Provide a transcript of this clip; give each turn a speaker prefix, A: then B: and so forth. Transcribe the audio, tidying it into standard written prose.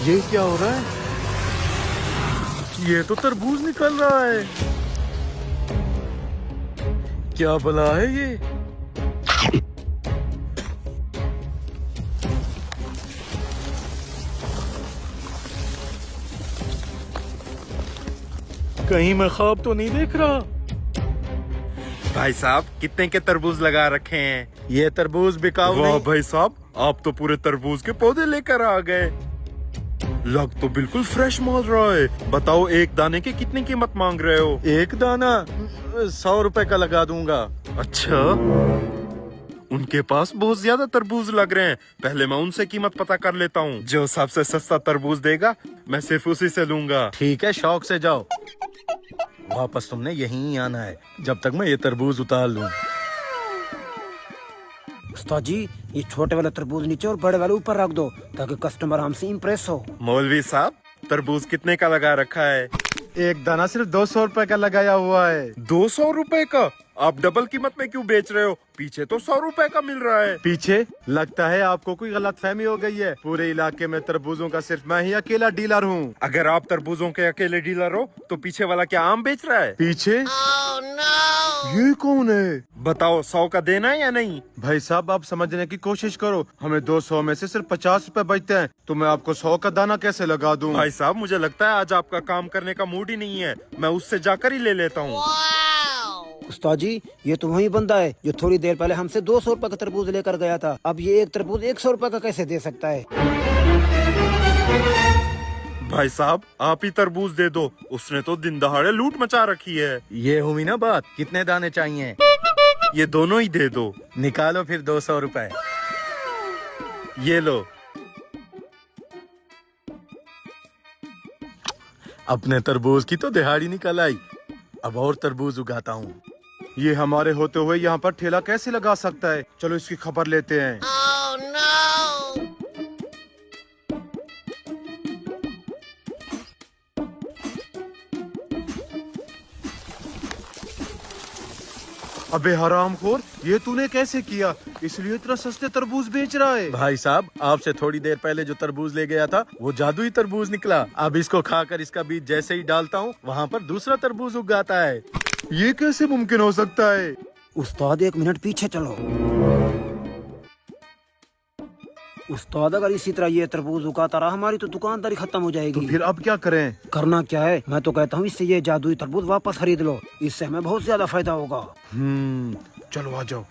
A: ये क्या हो रहा है? ये तो तरबूज निकल रहा है। क्या भला है ये? कहीं मैं ख्वाब तो नहीं देख रहा?
B: भाई साहब कितने के तरबूज लगा रखे हैं?
A: ये तरबूज बिकाऊ
B: वाह
A: नहीं।
B: भाई साहब, आप तो पूरे तरबूज के पौधे लेकर आ गए। लग तो बिल्कुल फ्रेश माल रहा है। बताओ एक दाने की कितनी कीमत मांग रहे हो?
A: एक दाना 100 रुपए का लगा दूंगा।
B: अच्छा, उनके पास बहुत ज्यादा तरबूज लग रहे हैं। पहले मैं उनसे कीमत पता कर लेता हूँ। जो सबसे सस्ता तरबूज देगा मैं सिर्फ उसी से लूंगा।
A: ठीक है, शौक से जाओ। वापस तुमने यहीं आना है जब तक मैं ये तरबूज उतार लूं।
C: उस्ताद जी, ये छोटे वाला तरबूज नीचे और बड़े वाले ऊपर रख दो ताकि कस्टमर हमसे इम्प्रेस हो।
B: मौलवी साहब, तरबूज कितने का लगा रखा है?
A: एक दाना सिर्फ 200 रुपए का लगाया हुआ है।
B: 200 रुपए का? आप डबल कीमत में क्यों बेच रहे हो? पीछे तो 100 रुपए का मिल रहा है।
A: पीछे? लगता है आपको कोई गलतफहमी हो गई है। पूरे इलाके में तरबूजों का सिर्फ मैं ही अकेला डीलर हूँ।
B: अगर आप तरबूजों के अकेले डीलर हो तो पीछे वाला क्या आम बेच रहा है?
A: पीछे? ये कौन है?
B: बताओ, 100 का देना है या नहीं?
A: भाई साहब, आप समझने की कोशिश करो। हमें 200 में से सिर्फ 50 रुपए बचते हैं, तो मैं आपको 100 का दाना कैसे लगा दूं?
B: भाई साहब, मुझे लगता है आज आपका काम करने का मूड ही नहीं है। मैं उससे जाकर ही ले लेता हूँ।
C: उस्ताद जी, ये तो वही बंदा है जो थोड़ी देर पहले हमसे 200 रुपए का तरबूज लेकर गया था। अब ये एक तरबूज 100 रुपए का कैसे दे सकता है?
B: भाई साहब, आप ही तरबूज दे दो। उसने तो दिन दहाड़े लूट मचा रखी है।
A: ये हुई ना बात। कितने दाने चाहिए?
B: ये दोनों ही दे दो।
A: निकालो फिर 200 रुपए।
B: ये लो।
A: अपने तरबूज की तो दिहाड़ी निकल आई। अब और तरबूज उगाता हूँ। ये हमारे होते हुए यहाँ पर ठेला कैसे लगा सकता है? चलो इसकी खबर लेते हैं। अबे हरामखोर, ये तूने कैसे किया? इसलिए इतना सस्ते तरबूज बेच रहा है? भाई साहब, आपसे थोड़ी देर पहले जो तरबूज ले गया था वो जादुई तरबूज निकला। अब इसको खाकर इसका बीज जैसे ही डालता हूँ वहाँ पर दूसरा तरबूज उगाता है। ये कैसे मुमकिन हो सकता है?
C: उस्ताद, 1 मिनट पीछे चलो। उस्ताद, अगर इसी तरह ये तरबूज उगाता रहा हमारी तो दुकानदारी खत्म हो जाएगी।
A: तो फिर अब क्या करें?
C: करना क्या है, मैं तो कहता हूँ इससे ये जादुई तरबूज वापस खरीद लो। इससे हमें बहुत ज्यादा फायदा होगा।
A: चलो आ जाओ।